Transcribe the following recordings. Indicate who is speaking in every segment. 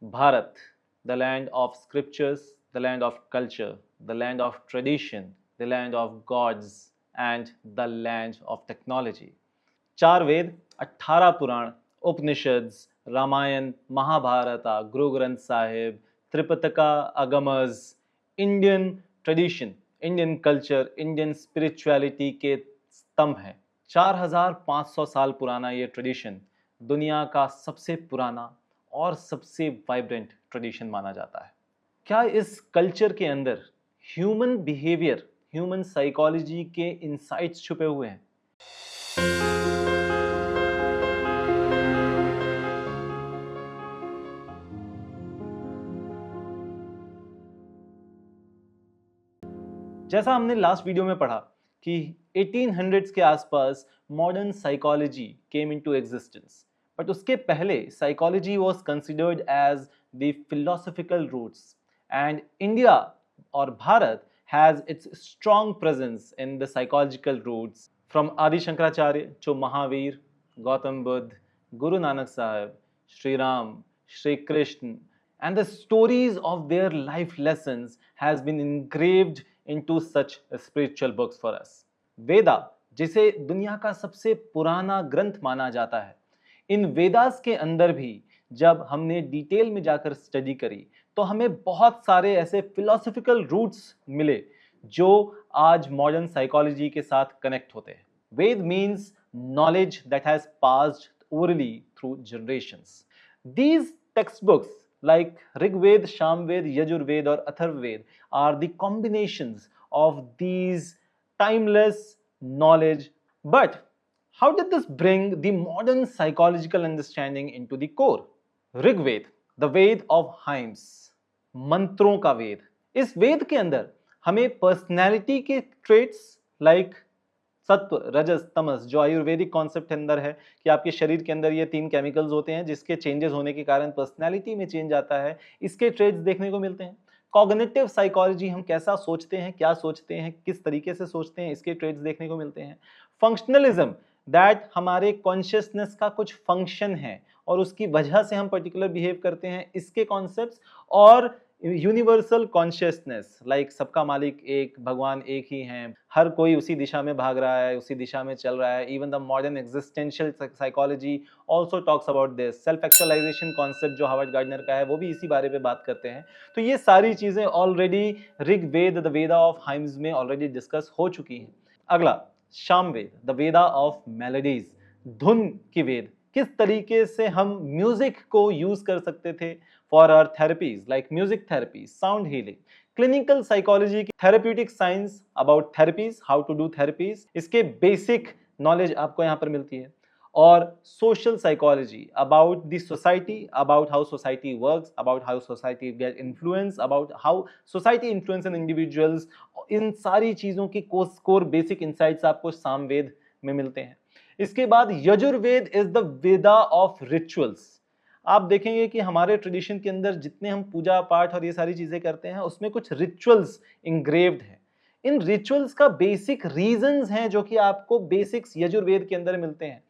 Speaker 1: Bharat, the land of scriptures, the land of culture, the land of tradition, the land of gods, and the land of technology. चार वेद, 18 पुराण, Upanishads, Ramayan, Mahabharata, Guru Granth Sahib, Tripitaka, Agamas, Indian tradition, Indian culture, Indian spirituality के स्तंभ हैं। 4500 साल पुराना ये tradition दुनिया का सबसे पुराना और सबसे वाइब्रेंट ट्रेडिशन माना जाता है। क्या इस कल्चर के अंदर ह्यूमन बिहेवियर, ह्यूमन साइकोलॉजी के इनसाइट्स छुपे हुए हैं? जैसा हमने लास्ट वीडियो में पढ़ा कि 1800s के आसपास modern psychology came into existence, but उसके पहले psychology was considered as the philosophical roots, and India और Bharat has its strong presence in the psychological roots from Adi Shankaracharya to Mahavir, Gautam Buddha, Guru Nanak साहब, Shri Ram, Shri Krishna, and the stories of their life lessons has been engraved into such spiritual books for us. वेदा, जिसे दुनिया का सबसे पुराना ग्रंथ माना जाता है, इन वेदास के अंदर भी जब हमने डिटेल में जाकर स्टडी करी तो हमें बहुत सारे ऐसे फिलोसॉफिकल रूट्स मिले जो आज मॉडर्न साइकोलॉजी के साथ कनेक्ट होते हैं। वेद means knowledge that has passed orally through generations. These textbooks like Rigved, Shamved, Yajurved or Atharvaved are the combinations of these timeless knowledge. But how did this bring the modern psychological understanding into the core? Rigved, the Ved of hymns, मंत्रों का वेद। इस वेद के अंदर हमें personality के traits like सत्व, रजस, तमस, जो आयुर्वेदिक कॉन्सेप्ट के अंदर है कि आपके शरीर के अंदर ये 3 केमिकल्स होते हैं जिसके चेंजेस होने के कारण पर्सनैलिटी में चेंज आता है, इसके ट्रेट्स देखने को मिलते हैं। कॉग्निटिव साइकोलॉजी, हम कैसा सोचते हैं, क्या सोचते हैं, किस तरीके से सोचते हैं, इसके ट्रेट्स देखने को मिलते हैं। फंक्शनलिज्म, दैट हमारे कॉन्शियसनेस का कुछ फंक्शन है और उसकी वजह से हम पर्टिकुलर बिहेव करते हैं, इसके कॉन्सेप्ट्स। और यूनिवर्सल कॉन्शियसनेस, लाइक सबका मालिक एक, भगवान एक ही हैं, हर कोई उसी दिशा में भाग रहा है, उसी दिशा में चल रहा है। Even the modern existential psychology also talks about this. Self actualisation concept जो हार्वर्ड गार्डनर का है वो भी इसी बारे में बात करते हैं। तो ये सारी चीजें already Rigveda, the Veda of hymns में ऑलरेडी डिस्कस हो चुकी हैं। अगला, Samaveda, the Veda of melodies, धुन की वेद। किस तरीके से हम म्यूजिक को यूज कर सकते थे for our therapies like music therapy, sound healing. Clinical psychology की therapeutic science about therapies, how to do therapies, इसके बेसिक नॉलेज आपको यहाँ पर मिलती है। और social psychology about the society, about how society works, about how society get influence, about how society influence in individuals. इन सारी चीजों की कोर बेसिक इंसाइट्स आपको सामवेद में मिलते हैं। इसके बाद Yajurveda is the Veda of rituals. आप देखेंगे कि हमारे ट्रेडिशन के अंदर जितने हम पूजा पाठ और ये सारी चीजें करते हैं उसमें कुछ रिचुअल्स इंग्रेव्ड हैं। इन रिचुअल्स का बेसिक रीजंस हैं जो कि आपको बेसिक्स यजुर्वेद के अंदर मिलते हैं।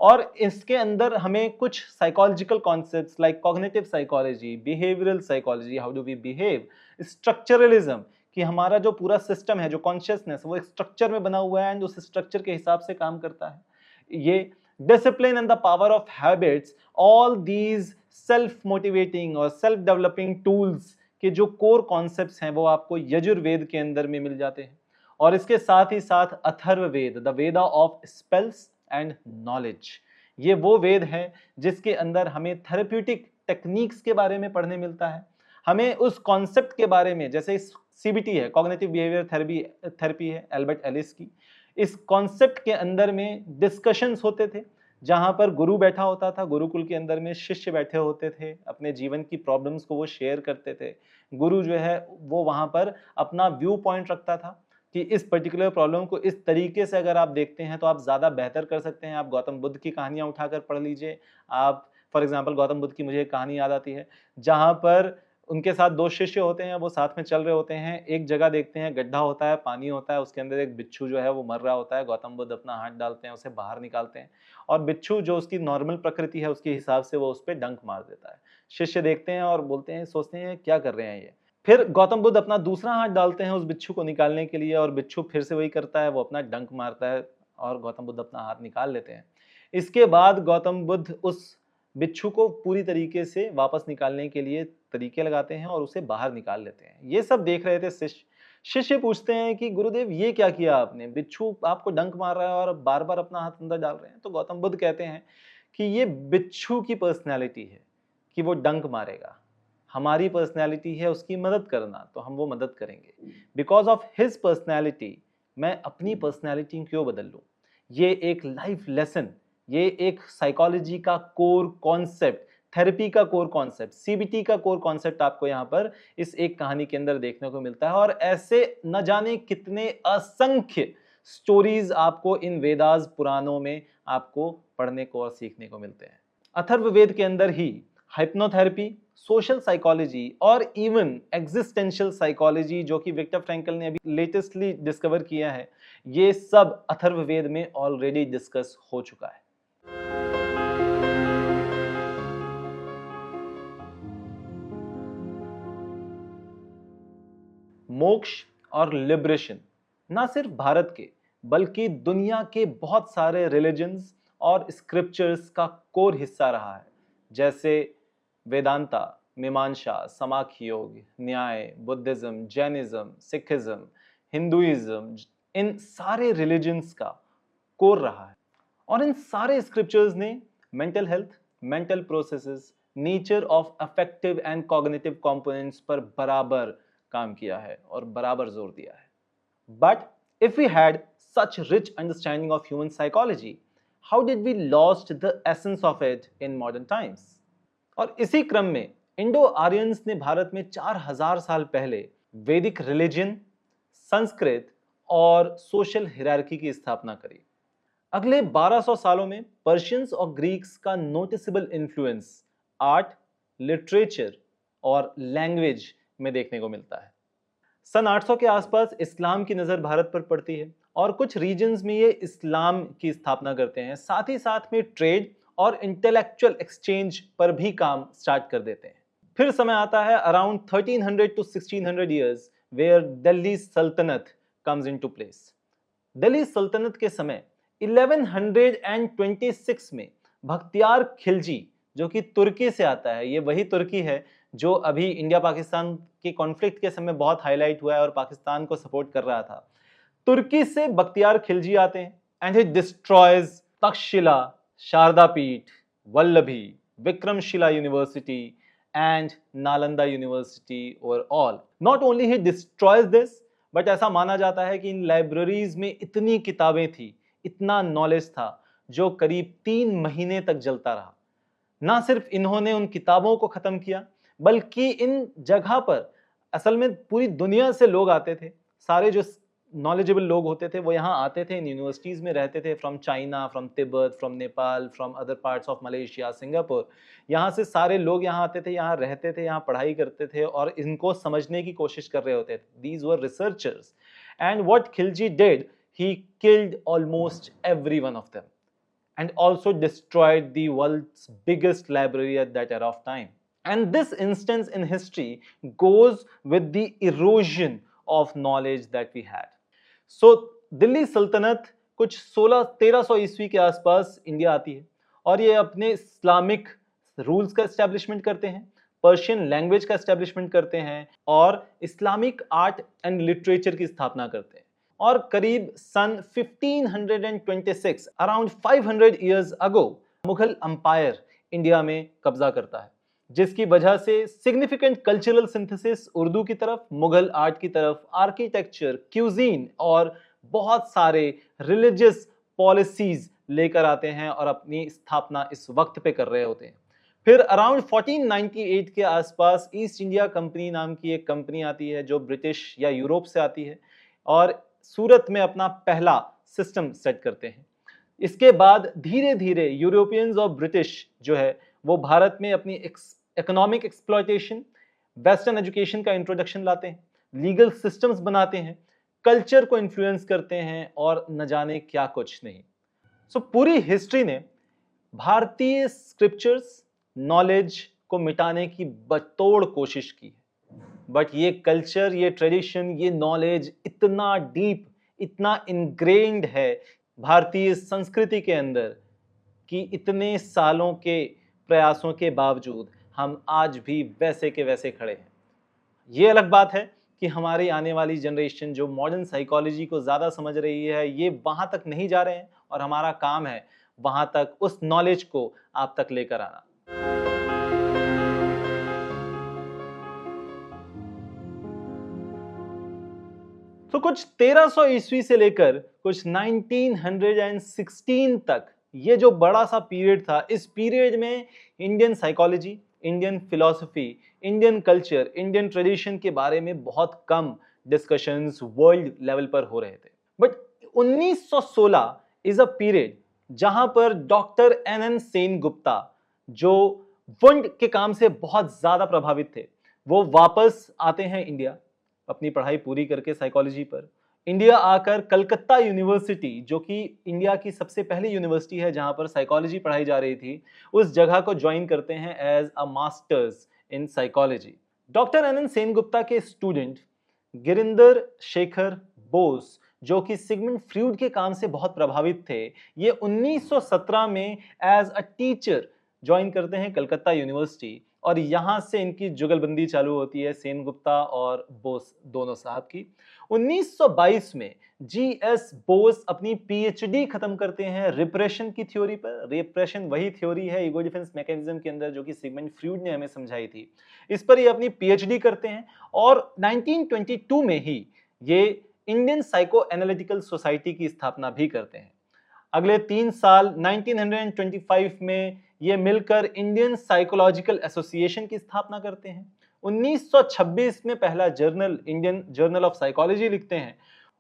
Speaker 1: और इसके अंदर हमें कुछ psychological concepts like cognitive psychology, behavioural psychology, how do we behave, structuralism, कि हमारा जो पूरा सिस्टम है, जो कॉन्शियसनेस, वो एक स्ट्रक्चर में बना हुआ है एंड उस स्ट्रक्चर के हिसाब से काम करता है। ये discipline and the power of habits, all these self motivating और self developing tools के जो core concepts हैं वो आपको यजुर्वेद के अंदर में मिल जाते हैं। और इसके साथ ही साथ Atharvaveda, the Veda of spells and knowledge, ये वो वेद है जिसके अंदर हमें थेरेप्यूटिक टेक्निक्स के बारे में पढ़ने मिलता है। हमें उस कॉन्सेप्ट के बारे में, जैसे सीबीटी है, कॉग्निटिव बिहेवियर थेरेपी है एल्बर्ट एलिस की, इस कॉन्सेप्ट के अंदर में डिस्कशंस होते थे जहां पर गुरु बैठा होता था, गुरुकुल के अंदर में शिष्य बैठे होते थे, अपने जीवन की प्रॉब्लम्स को वो शेयर करते थे। गुरु जो है वो वहां पर अपना व्यू पॉइंट रखता था कि इस पर्टिकुलर प्रॉब्लम को इस तरीके से अगर आप देखते हैं तो आप ज़्यादा बेहतर कर सकते हैं। आप गौतम बुद्ध की कहानियाँ उठाकर पढ़ लीजिए। आप फॉर एग्जाम्पल, गौतम बुद्ध की मुझे एक कहानी याद आती है जहाँ पर उनके साथ दो शिष्य होते हैं, वो साथ में चल रहे होते हैं। एक जगह देखते हैं गड्ढा होता है, पानी होता है, उसके अंदर एक बिच्छू जो है वो मर रहा होता है। गौतम बुद्ध अपना हाथ डालते हैं, उसे बाहर निकालते हैं और बिच्छू जो उसकी नॉर्मल प्रकृति है उसके हिसाब से वो उस पे डंक मार देता है। शिष्य देखते हैं और बोलते हैं, सोचते हैं क्या कर रहे हैं ये। फिर गौतम बुद्ध अपना दूसरा हाथ डालते हैं उस बिच्छू को निकालने के लिए और बिच्छू फिर से वही करता है, वो अपना डंक मारता है और गौतम बुद्ध अपना हाथ निकाल लेते हैं। इसके बाद गौतम बुद्ध उस बिच्छू को पूरी तरीके से वापस निकालने के लिए तरीके लगाते हैं और उसे बाहर निकाल लेते हैं। ये सब देख रहे थे शिष्य। शिष्य पूछते हैं कि गुरुदेव ये क्या किया आपने, बिच्छू आपको डंक मार रहा है और बार बार अपना हाथ अंदर डाल रहे हैं। तो गौतम बुद्ध कहते हैं कि ये बिच्छू की पर्सनैलिटी है कि वो डंक मारेगा, हमारी पर्सनैलिटी है उसकी मदद करना, तो हम वो मदद करेंगे। बिकॉज ऑफ हिज पर्सनैलिटी मैं अपनी पर्सनैलिटी क्यों बदल लूं। ये एक लाइफ लेसन, ये एक साइकोलॉजी का कोर कॉन्सेप्ट, थेरेपी का कोर कॉन्सेप्ट, सीबीटी का कोर कॉन्सेप्ट आपको यहाँ पर इस एक कहानी के अंदर देखने को मिलता है। और ऐसे न जाने कितने असंख्य स्टोरीज आपको इन वेदास पुराणों में आपको पढ़ने को और सीखने को मिलते हैं। अथर्ववेद के अंदर ही हाइप्नोथेरेपी, सोशल साइकोलॉजी और इवन एग्जिस्टेंशियल साइकोलॉजी जो कि विक्टर फ्रैंकल ने अभी लेटेस्टली डिस्कवर किया है, ये सब अथर्ववेद में ऑलरेडी डिस्कस हो चुका है। मोक्ष और लिबरेशन ना सिर्फ भारत के बल्कि दुनिया के बहुत सारे रिलीजन्स और स्क्रिप्चर्स का कोर हिस्सा रहा है, जैसे वेदांता, मीमांसा, समाख्य योग, न्याय, बुद्धिज्म, जैनिज्म, सिखिज्म, हिंदुइज्म, इन सारे रिलीजन्स का कोर रहा है। और इन सारे स्क्रिप्चर्स ने mental health, mental processes, nature of affective and cognitive components पर बराबर काम किया है और बराबर जोर दिया है। But if we had such rich understanding of human psychology, how did we lost the essence of it in modern times? और इसी क्रम में इंडो आर्यंस ने भारत में 4000 साल पहले वैदिक रिलीजन, संस्कृत और सोशल हिरार्की की स्थापना करी। अगले 1200 सालों में पर्शियंस और ग्रीक्स का नोटिसेबल इन्फ्लुएंस आर्ट, लिटरेचर और लैंग्वेज में देखने को मिलता है। सन 800 के आसपास इस्लाम की नजर भारत पर पड़ती है और कुछ रीजन्स में ये इस्लाम की स्थापना करते हैं, साथ ही साथ में ट्रेड और इंटेलेक्चुअल एक्सचेंज पर भी काम स्टार्ट कर देते हैं। फिर समय आता है around 1300 to 1600 years where Delhi Sultanate comes into place. Delhi सल्तनत के समय 1126 में बख्तियार खिलजी, जो कि तुर्की से आता है, ये वही तुर्की है जो अभी इंडिया पाकिस्तान के कॉन्फ्लिक्ट के समय बहुत हाईलाइट हुआ है और पाकिस्तान को सपोर्ट कर रहा था। तुर्की से बख्तियार खिलजी आते हैं and he destroys Takshashila, Sharada Peeth, Vallabhi, Vikramashila university and Nalanda university overall. Not only he destroys this, but ऐसा माना जाता है कि इन लाइब्रेरीज में इतनी किताबें थी, इतना नॉलेज था जो करीब 3 महीने तक जलता रहा। ना सिर्फ इन्होंने उन किताबों को खत्म किया, बल्कि इन जगह पर असल में पूरी दुनिया से लोग आते थे। सारे जो नॉलेजेबल लोग होते थे वो यहाँ आते थे, इन यूनिवर्सिटीज में रहते थे, from China, from Tibet, from Nepal, from other parts of Malaysia, Singapore. यहाँ से सारे लोग यहाँ आते थे, यहाँ रहते थे, यहाँ पढ़ाई करते थे और इनको समझने की कोशिश कर रहे होते थे। These were researchers and what Khilji did, he killed almost every one of them and also destroyed the world's biggest library at that era of time. And this instance in history goes with the erosion of knowledge that we had. So Delhi सल्तनत कुछ 1300 ईस्वी के आसपास India आती है और ये अपने इस्लामिक रूल्स का एस्टेब्लिशमेंट करते हैं, पर्शियन लैंग्वेज का एस्टेब्लिशमेंट करते हैं और इस्लामिक आर्ट एंड लिटरेचर की स्थापना करते हैं। और करीब सन 1526, around 500 years ago, Mughal umpire India में कब्जा करता है, जिसकी वजह से सिग्निफिकेंट कल्चरल सिंथेसिस उर्दू की तरफ, मुगल आर्ट की तरफ, आर्किटेक्चर, क्यूजीन और बहुत सारे रिलीजियस पॉलिसीज लेकर आते हैं और अपनी स्थापना इस वक्त पे कर रहे होते हैं। फिर अराउंड 1498 के आसपास ईस्ट इंडिया कंपनी नाम की एक कंपनी आती है जो ब्रिटिश या यूरोप से आती है और सूरत में अपना पहला सिस्टम सेट करते हैं। इसके बाद धीरे धीरे यूरोपियंस और ब्रिटिश जो है वो भारत में अपनी इकोनॉमिक एक्सप्लॉयटेशन, वेस्टर्न एजुकेशन का इंट्रोडक्शन लाते हैं, लीगल सिस्टम्स बनाते हैं, कल्चर को इन्फ्लुएंस करते हैं और न जाने क्या कुछ नहीं। पूरी हिस्ट्री ने भारतीय स्क्रिप्चर्स नॉलेज को मिटाने की बतौड़ कोशिश की है, बट ये कल्चर, ये ट्रेडिशन, ये नॉलेज इतना डीप, इतना इनग्रेन्ड है भारतीय संस्कृति के अंदर कि इतने सालों के प्रयासों के बावजूद हम आज भी वैसे के वैसे खड़े हैं। ये अलग बात है कि हमारी आने वाली जनरेशन जो मॉडर्न साइकोलॉजी को ज़्यादा समझ रही है, ये वहाँ तक नहीं जा रहे हैं और हमारा काम है वहाँ तक उस नॉलेज को आप तक लेकर आना। तो कुछ 1300 ईस्वी से लेकर कुछ 1916 तक ये जो बड़ा सा पीरियड था, इस पीरियड में Indian psychology, Indian philosophy, Indian culture, Indian tradition के बारे में बहुत कम डिस्कशंस वर्ल्ड लेवल पर हो रहे थे। बट 1916 इज अ पीरियड जहां पर डॉक्टर NN सेनगुप्ता, जो वुंड के काम से बहुत ज्यादा प्रभावित थे, वो वापस आते हैं इंडिया अपनी पढ़ाई पूरी करके साइकोलॉजी पर। इंडिया आकर कलकत्ता यूनिवर्सिटी, जो कि इंडिया की सबसे पहली यूनिवर्सिटी है जहां पर साइकोलॉजी पढ़ाई जा रही थी, उस जगह को ज्वाइन करते हैं as a masters in psychology. Doctor NN Sengupta के स्टूडेंट गिरिंदर शेखर बोस, जो कि सिगमंड फ्रूड के काम से बहुत प्रभावित थे, ये 1917 में एज अ टीचर ज्वाइन करते हैं कलकत्ता यूनिवर्सिटी और यहां से इनकी जुगलबंदी चालू होती है सेनगुप्ता और बोस दोनों साहब की। 1922 में GS बोस अपनी PhD खत्म करते हैं रिप्रेशन की थ्योरी पर। रिप्रेशन वही थ्योरी है ईगो डिफेंस मैकेनिज्म के अंदर जो कि सिगमंड फ्रूड ने हमें समझाई थी। इस पर ये अपनी PhD करते हैं और 1922 में ही ये इंडियन साइको एनालिटिकल सोसाइटी की स्थापना भी करते हैं। अगले 3 साल 1925 में ये मिलकर इंडियन साइकोलॉजिकल एसोसिएशन की स्थापना करते हैं। 1926 में पहला journal Indian journal of psychology लिखते हैं।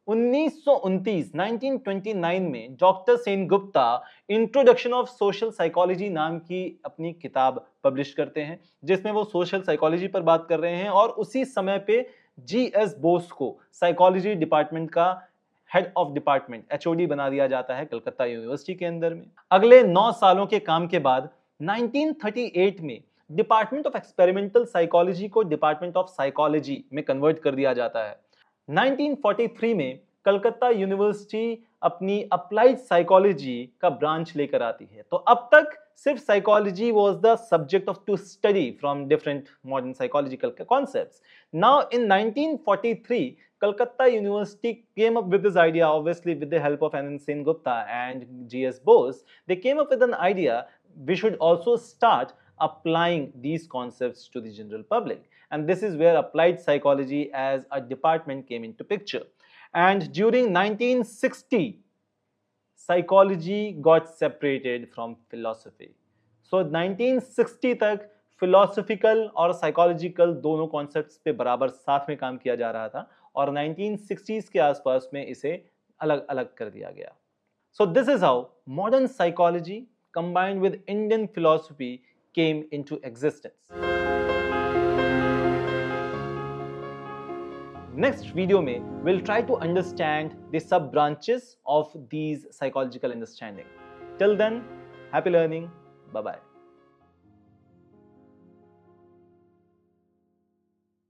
Speaker 1: 1929 में doctor Sengupta introduction of social psychology नाम की अपनी किताब पब्लिश करते हैं, जिसमें वो सोशल साइकोलॉजी पर बात कर रहे हैं और उसी समय पे GS बोस को साइकोलॉजी डिपार्टमेंट का हेड ऑफ डिपार्टमेंट HOD बना दिया जाता है कलकत्ता यूनिवर्सिटी के अंदर में। अगले 9 सालों के काम के बाद 1938 में डिपार्टमेंट ऑफ एक्सपेरिमेंटल साइकोलॉजी को डिपार्टमेंट ऑफ साइकोलॉजी में कन्वर्ट कर दिया जाता है। 1943 में कलकत्ता यूनिवर्सिटी अपनी अप्लाइड साइकोलॉजी का ब्रांच लेकर आती है। तो अब तक सिर्फ psychology was the subject of to study from different modern psychological concepts. Now in 1943 Calcutta University came up with this idea, obviously with the help of NN Sengupta and GS Bose. They came up with an idea, we should also start applying these concepts to the general public. And this is where applied psychology as a department came into picture. And during 1960, psychology got separated from philosophy. So 1960 तक philosophical और psychological दोनों concepts पे बराबर साथ में काम किया जा रहा था और 1960s के आसपास में इसे अलग अलग कर दिया गया। So this is how modern psychology combined with Indian philosophy came into existence. Next video में we'll try to understand the sub branches of these psychological understanding. Till then, happy learning. Bye bye.